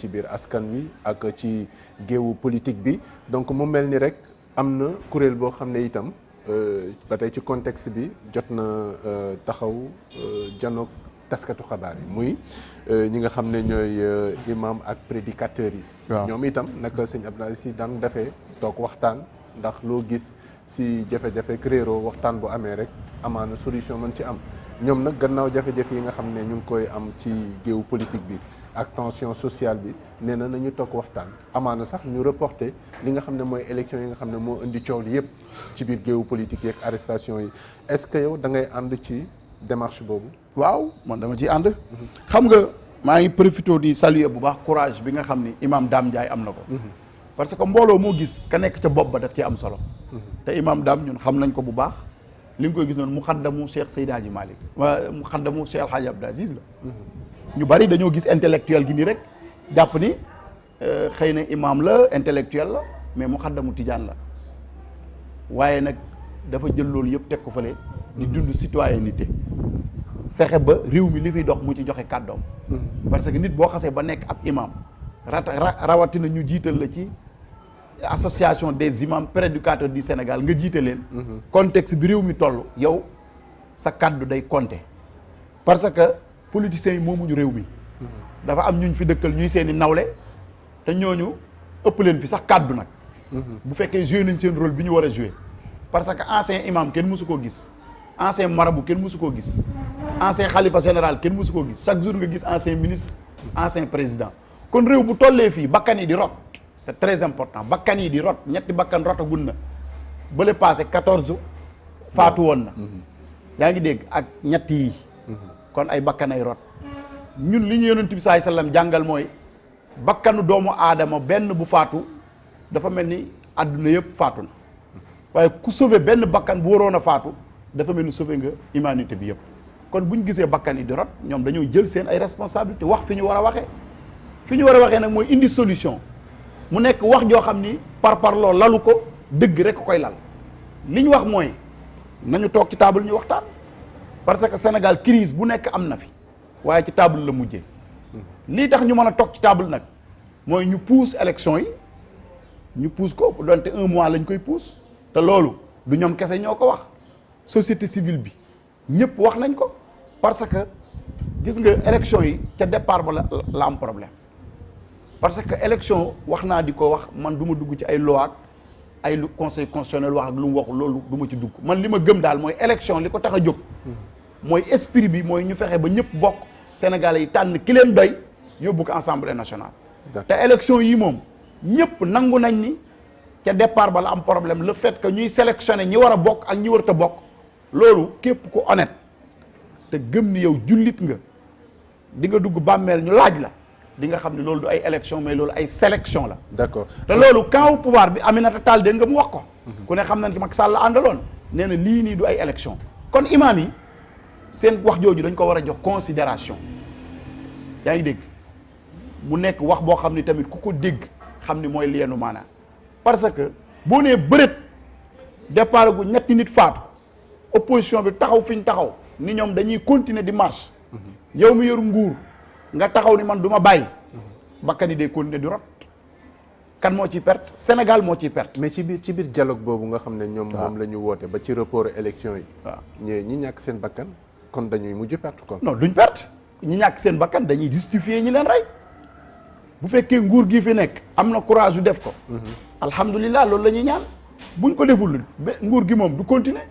ci biir askan wi ak ci géewu politique bi donc mu mel ni rek am na kuréel boo xam ne itam ba tey ci contexte bi jot na taxaw janoog taskatu xabaar yi muy ñi nga xam ne ñooy imam ak prédicateurs yi. ñoom itam naka sëñ Abdou Aziz Sy daan defee toog waxtaan ndax loo gis si jafe-jafe réeroo waxtaan bu amee rek amaana solution mën ci am ñoom nag gannaaw jafe-jafe yi nga xam ne ñu ngi koy am ci géewu politique bi ak tension sociale bi nee na nañu toog waxtaan amaana sax ñu reporter li nga xam ne mooy élection yi nga xam ne moo indi coow li yëpp ci biir géewu politique yeeg arrestation yi est-ce que yow da ngay ànd ci démarche boobu. waaw man dama ciy ànd. xam nga maa ngi profité di saluer bu baax courage bi nga xam ni imam Dame Ndiaye am na ko. parce que mbooloo moo gis ka nekk ca bopp ba daf ci am solo. te imam Dame ñun xam nañ ko bu baax li nga koy gis noonu muxaddamu Cheikh Seydi Hadji Malick waa muxaddamu Cheikh El Hadji Abdou Aziz la. ñu bari dañoo gis intellectuel gi nii rek jàpp ni xëy na imam la intellectuel la mais muxaddamu tijaan la waaye nag dafa jël loolu yëpp teg ko fële. di dund citoyenneté fexe ba réew mi li fiy dox mu ci joxe kàddoom. parce que nit boo xasee ba nekk ab imam rawatina ñu jiital la ci association des imams prédicateurs du Sénégal nga jiite leen. contexte bi réew mi toll yow sa kàddu day compter parce que politiciens yi moomuñu réew mi. dafa am ñuñ fi dëkkal ñuy seeni nawle te ñooñu ëpp leen fi sax kàddu nag. bu fekkee joué nañ seen rôle bi ñu war a joué parce que ancien imam kenn mësu koo gis. ancien marabout kenn mësu koo gis ancien xalifa général kenn mësu koo gis chaque jour nga gis ancien ministre ancien président kon réew bu tollee fii bakkan yi di rot c'est très important bakkan yi di rot ñetti bakkan rotagul na bële passé 14 faatu woon na yaa ngi dégg ak ñett yi kon ay bakkan ay rot ñun li ñu yonent bi sallallahu alayhi wasallam jàngal mooy bakkanu doomu aadama benn bu faatu dafa mel ni àdduna yëpp faatu na waaye ku sauver benn bakkan bu waroon a faatu dafa mel ni sauver nga humanité bi yëpp kon bu ñu gisee bakkan yi di rot ñoom dañoo jël seen ay responsabilité wax fi ñu war a waxee fi ñu war a waxee nag mooy indi solution mu nekk wax joo xam ni par parloo lalu ko dëgg rek koy lal li ñu wax mooy nañu toog ci table ñu waxtaan parce que Sénégal crise bu nekk am na fi waaye ci table la mujjee lii tax ñu mën a toog ci table nag mooy ñu pousse élection yi ñu pousse ko donte 1 mois lañ koy pousse te loolu du ñoom kese ñoo ko wax société civile bi ñëpp wax nañ ko parce que gis nga élection yi ca départ ba la am problème parce que élection wax naa di ko wax man du ma dugg ci ay loi ak ay lu conseil constitutionnel wax ak lu mu waxul loolu du ma ci dugg man li ma gëm daal mooy élection li ko tax a jóg mooy esprit bi mooy ñu fexe ba ñëpp bokk Sénégalais yi tànn ki leen doy yóbbu ko Assemblée nationale te élection yi moom ñëpp nangu nañ ni ca départ ba la am problème le fait que ñuy sélectionner ñi war a bokk ak ñi warut a bokk loolu képp ku honnête te gëm ni yow jullit nga di nga dugg bàmmeel ñu laaj la di nga xam ne loolu du ay élection mais loolu ay sélection la. d'accord te loolu camp pouvoir bi Aminata Tall dégg nga mu wax ko. ku ne xam nañ ci Macky Sall la àndaloon nee na lii nii du ay élection kon imam yi seen wax jooju dañ ko war a jox considération yaa ngi dégg mu nekk wax boo xam ni tamit ku ko dégg xam ni mooy leenu maanaam parce que boo nee bërët départ gu ñetti nit faatu opposition bi taxaw fi ñu taxaw ni ñoom dañuy continuer di marche yow mi yor nguur nga taxaw ni man du ma bàyyi bakkan yi day continuer di rot kan moo ciy perte Sénégal moo ciy perte. mais ci biir dialogue boobu nga xam ne ñoom moom la ñu woote ba ci report élection yi. waaw ñi ñàkk seen bakkan kon dañuy mujj perte kon. non duñ perte ñi ñàkk seen bakkan dañuy justifier ñi leen rey bu fekkee nguur gi fi nekk am na courage yu def ko. alhamdulilah loolu la ñuy ñaan buñ ko deful nguur gi moom du continuer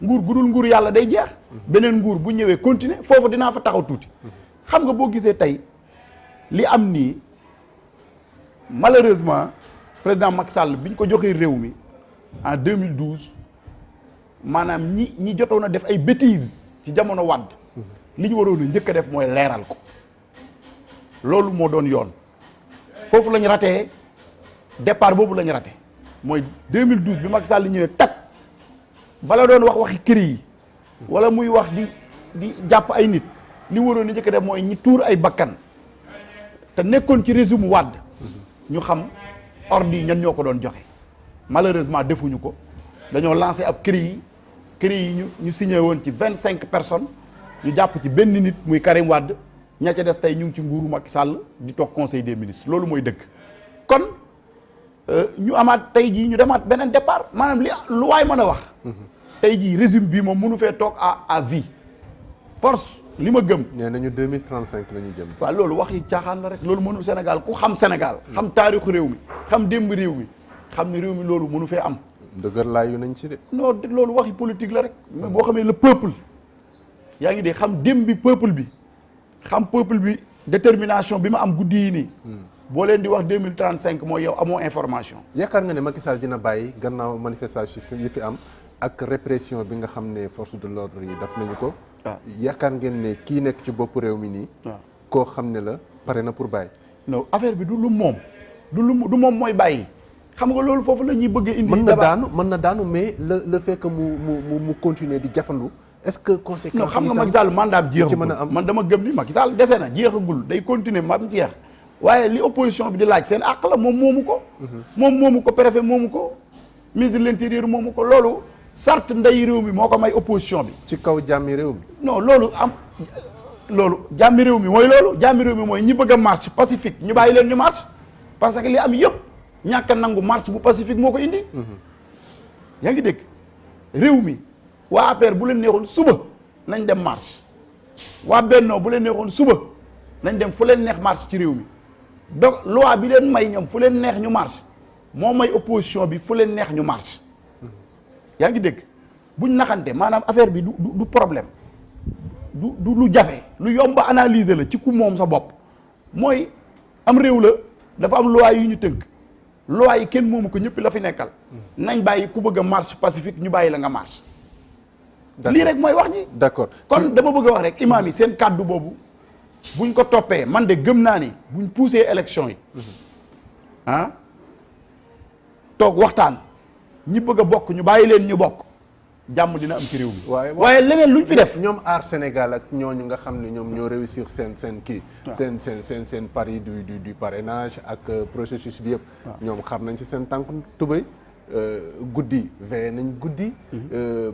nguur gu dul nguur yàlla day jeex. beneen nguur bu ñëwee continuer foofu dinaa fa taxaw tuuti. xam nga boo gisee tey li am nii malheureusement président Macky Sall biñ ko joxee réew mi en 2012 maanaam ñi jotoon a def ay bêtises ci jamono Wade li ñu waroon a njëkk a def mooy leeral ko loolu moo doon yoon foofu lañ raté départ boobu lañ raté mooy 2012 bi Macky Sall ñëwee tak bala doon wax waxi kër yi wala muy wax di jàpp ay nit li waroon a njëkk a def mooy ñi tuur ay bakkan te nekkoon ci régime Wade ñu xam ordre yi ñan ñoo ko doon joxe malheureusement defuñu ko dañoo lancé ab CREI yi ñu signé woon ci 25 personnes ñu jàpp ci benn nit muy Karim Wade ña ca des tey ñu ngi ci nguuru Macky Sall di toog conseil des ministres loolu mooy dëgg kon ñu amaat tey jii ñu demaat beneen départ maanaam lu waay mën a wax tey jii régime bii moom mënu fee toog à vie force li ma gëm nee nañu 2035 la ñu jëm. waaw loolu wax yi caaxaan la rek loolu mënul Sénégal ku xam Sénégal xam taarixu réew mi xam démb réew mi xam ne réew mi loolu mënu fee am dëgër laayu nañ ci de. non loolu waxi politique la rek mais boo xamee le peuple yaa ngi dee xam démb bi peuple bi détermination bi ma am guddi yi nii boo leen di wax 2035 mooy yow amoo information. yaakaar nga ne Macky Sall dina bàyyi gannaaw manifestation yi fi am ak répression bi nga xam ne force de l'ordre yi daf nañu ko. waaw yaakaar ngeen ne kii nekk ci bopp réew mi nii. waaw koo xam ne la pare na pour bàyyi. non affaire bi du moom moom mooy bàyyi xam nga loolu foofu la ñuy bëgg a indi. mën na daanu mais le fait que mu continuer di jafandu est-ce que conséquences non xam nga Macky Sall mandat jeexagul ci mën a am man dama gëm ni Macky Sall dese na jeexagul day continuer mam jeex waaye li opposition bi di laaj seen àq la moom moomu ko. moom moomu ko préfet moomu ko ministre de l'intérieur moomu ko loolu sart ndey réew mi moo ko may opposition bi. ci kaw jàmmi réew mi. non loolu jàmmi réew mi mooy loolu jàmmi réew mi mooy ñi bëgg a marche pacifique ñu bàyyi leen ñu marche parce que li am yëpp ñàkk a nangu marche bu pacifique moo ko indi. yaa ngi dégg réew mi waa APR bu leen neexoon suba nañ dem marche waa Benno bu leen neexoon suba nañ dem fu leen neex marche ci réew mi donc loi bi leen may ñoom fu leen neex ñu marche moo may opposition bi fu leen neex ñu marche yaa ngi dégg buñ naxante maanaam affaire bi du problème du lu jafe lu yomba analyser la ci ku moom sa bopp mooy am réew la dafa am loi yu ñu tënk loi yi kenn moomu ko ñëpp la fi nekkal nañ bàyyi ku bëgg a marche pacifique ñu bàyyi la nga marche lii rek mooy wax ji d'accord kon dama bëgg a wax rek imaam yi seen kàddu boobu buñ ko toppee man de gëm naa ni buñ poussé élection yi toog waxtaan ñi bëgg a bokk ñu bàyyi leen ñu bokk jàmm dina am ci réew mi waaye leneen luñ fi def ñoom aar Sénégal ak ñooñu nga xam ne ñoom ñoo réussir seen kii seen pari du parrainage ak processus bi yëpp ñoom xam nañ ci seen tànk tubéy guddi veillé nañ guddi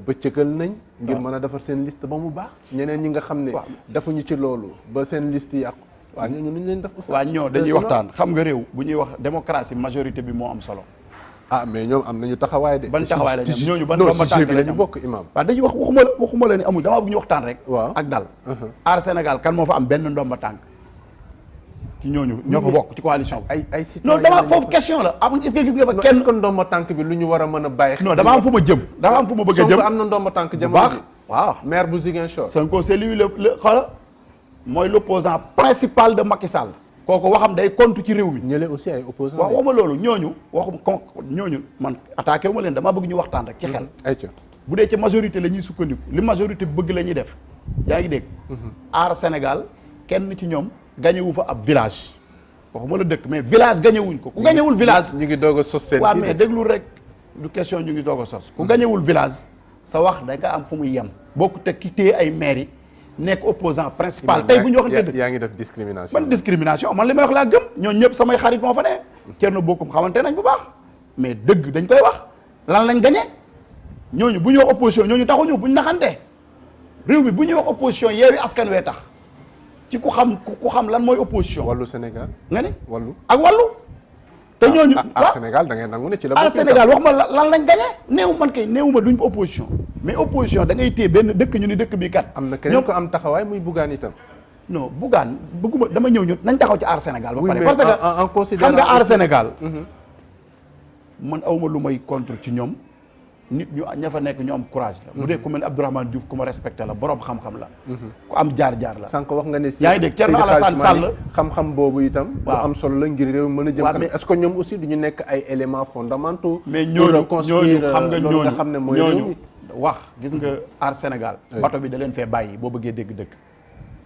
bëccëgal nañ ngir mën a defar seen liste ba mu baax ñeneen ñi nga xam ne defuñu ci loolu ba seen liste yàqu waaw ñooñu nuñ leen def waaw ñoo dañuy waxtaan xam nga réew bu ñuy wax démocratie majorité bi moo am solo mais ñoom am nañu taxawaay de ban taxawaay la ñooñu ban non si bi lañu bokk imam waaw dañuy wax waxuma la ni amul damaa bëgg ñu waxtaan rek waaw ak dal aar Sénégal kan moo fa am benn ndomba tànk ci ñooñu ñoo fa bokk ci coalition bi ay non dama foofu question la am est-ce que gis nga fa kenn kon ndomba tànk bi lu ñu war a mën a bàyyi non dama am fu ma jëm dama am fu ma bëgg a jëm Sonko am na ndomba tànk jamono baax waaw maire bu Ziguinchor Sonko c'est lui le xoola mooy l'opposant principal de Macky Sall kooku waxam day compte ci réew mi ñële aussi ay opposants waaw waxuma loolu ñooñu man attaqué wu ma leen dama bëgg ñu waxtaan rek ci xel ayca bu dee ci majorité la ñuy sukkandiku li majorité bëgg la ñuy def yaa ngi dégg aar Sénégal kenn ci ñoom gagné wu fa ab village waxuma la dëkk mais village gagné wuñ ko ku gagnéwul village ñu ngi doog a sos seen waaw mais déglu rek du question ñu ngi doog a sos ku gagnéwul village sa wax da nga am fu muy yem bokku te ki téye ay maire yi nekk opposant principal tey bu ñu waxante dëgg yaa ngi def discrimination man discrimination man li may wax laa gëm ñoo ñëpp samay xarit moo fa ne Thierno Bocoum xamante nañ bu baax mais dëgg dañ koy wax lan lañ gagné ñooñu bu ñuy wax opposition ñooñu taxuñu bu ñu naxante réew mi bu ñuy wax opposition Yewwi Askan Wi tax ci ku xam lan mooy opposition wàllu Sénégal nga ni wàllu ak wàllu te ñooñu ah Sénégal da ngay nangu ne ci la ah Sénégal wax ma lan lañ gagné néew man kay néew ma duñ opposition mais opposition da ngay téye benn dëkk ñu ni dëkk bi kat am na keneen ko am taxawaay muy Bougane itam non Bougane bëgguma dama ñëw ñu nañ taxaw ci aar Sénégal ba pare mais parce que en considérant xam nga aar Sénégal man awma lu may contre ci ñoom nit ñu ña fa nekk ñu am courage la bu dee ku mel ne Abdourahmane Diouf ku ma respecté la borom xam-xam la ku am jaar-jaar la sànq wax nga ne si yaa ngi dégg Thierno Alassane Sall xam-xam boobu itam lu am solo la ngir réew mën a jëm kanam mais est-ce que ñoom aussi duñu nekk ay éléments fondamentaux mais ñooñu xam nga loolu nga xam ne mooy ñooñu wax gis nga aar Sénégal bato bi da leen fee bàyyi boo bëggee dégg-dëgg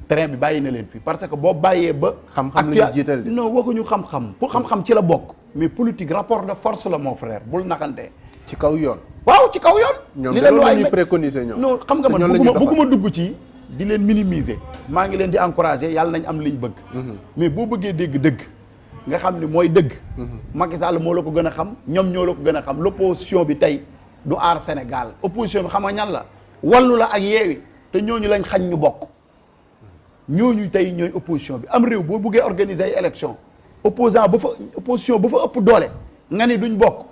train bi bàyyi na leen fii parce que boo bàyyee ba xam-xam la ñu jiital non waxuñu xam-xam pour xam-xam ci la bokk mais politique rapport de force la mon frère bul naxante ci kaw yoon waaw ci kaw yoon ñoom loolu la ñuy préconiser ñoom non xam nga man bëgguma dugg ci di leen minimiser maa ngi leen di encourager yàlla nañ am liñ bëgg mais boo bëggee dégg dëgg nga xam ni mooy dëgg Macky Sall moo la ko gën a xam ñoom ñoo la ko gën a xam l'opposition bi tey du aar Sénégal opposition bi xam nga ñan la wallu la ak yeewi te ñooñu lañ xañ ñu bokk ñooñu tey ñooy opposition bi am réew boo buggee organiser ay élection opposition ba fa ëpp doole nga ni duñ bokk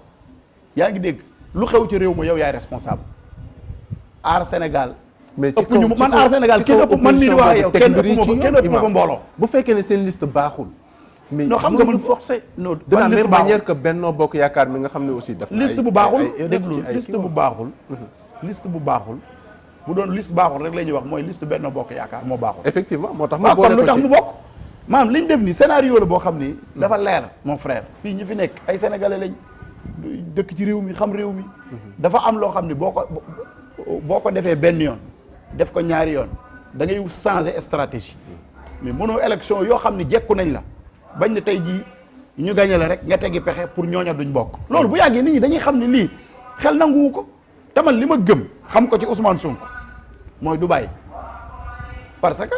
yaa ngi dégg lu xew ci réew ma yow yaay responsable aar Sénégal. mais ci ëpp ñu man aar Sénégal kenn ëpp man mii di wax yow kenn ëpp ma fa mbooloo. bu fekkee ne seen liste baaxul. mais non xam nga mënuñu forcé. non de la même manière que Benno Bokk Yaakaar mi nga xam ne aussi daf liste bu baaxul déglu liste bu baaxul. liste bu baaxul bu doon liste baaxul rek la ñuy wax mooy liste Benno Bokk Yaakaar moo baaxul. effectivement moo tax mu boole ko ci kon lu tax mu bokk. maanaam li ñu def nii scénario la boo xam ni. dafa leer mon frère. fii ñi fi nekk ay sénégalais lañ dëkk ci réew mi xam réew mi. dafa am loo xam ni boo ko defee benn yoon def ko ñaari yoon da ngay changer stratégie mais mënoo élection yoo xam ni jekku nañ la bañ na tey jii ñu gañe la rek nga teggi pexe pour ñooña duñ bokk. loolu bu yàggee nit ñi dañuy xam ni lii xel nanguwu ko te man li ma gëm xam ko ci Ousmane Sonko mooy du bàyyi parce que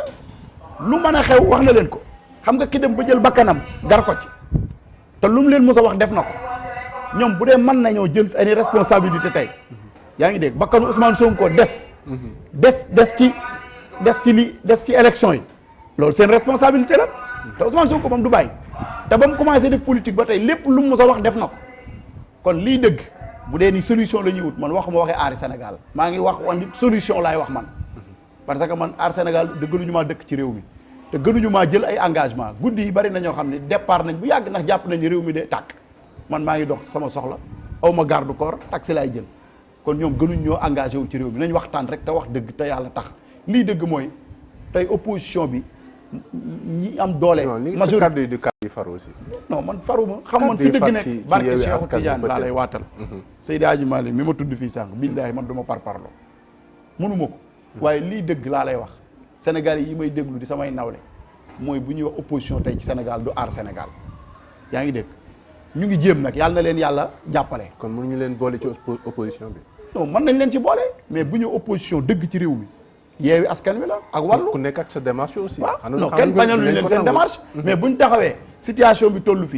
lu mën a xew wax na leen ko xam nga ki dem ba jël bakkanam gar ko ci te lu mu leen mës a wax def na ko ñoom bu dee mën nañoo jël seen responsabilité tey yaa ngi dégg bakkanu Ousmane Sonko des ci élection yi loolu seen responsabilité la te Ousmane Sonko moom du bàyyi te ba mu commencé def politique ba tey lépp lu mu mës a wax def na ko kon lii dëgg bu dee ni solution la ñuy wut man waxuma waxee aari Sénégal maa ngi wax solution laay wax man parce que man aar Sénégal gënuñu maa dëkk ci réew mi te gënuñu maa jël ay engagement guddi yi bari na ñoo xam ne départ nañ bu yàgg ndax jàpp nañ réew mi de tàkk man maa ngi dox sama soxla aw ma garde corps taxi laay jël kon ñoom gënuñ ñoo engagé wu ci réew mi nañ waxtaan rek te wax dëgg te yàlla tax lii dëgg mooy tey opposition bi ñi am doole. majorité kaddu yi du kaddu yi faru aussi. non man faruma xam man fi dëgg nekk barke Cheikh Tidiane laa lay waatal. Seydi Hadji Malick mi ma tudd fii sànq billaahi man du ma parparloo mënuma ko waaye lii dëgg laa lay wax Sénégal yi may déglu di samay nawle mooy bu ñuy wax opposition tey ci Sénégal du aar Sénégal yaa ngi dégg ñu ngi jéem nag yàlla na leen yàlla jàppale. kon mënuñu leen boole ci opposition bi. non mën nañ leen ci boole mais bu ñu opposition dëgg ci réew mi yeewi askan wi la ak wàllu. ku nekk ak sa démarche aussi. waaw non kenn bañaluñ leen seen démarche. mais buñ taxawee situation bi tollu fii.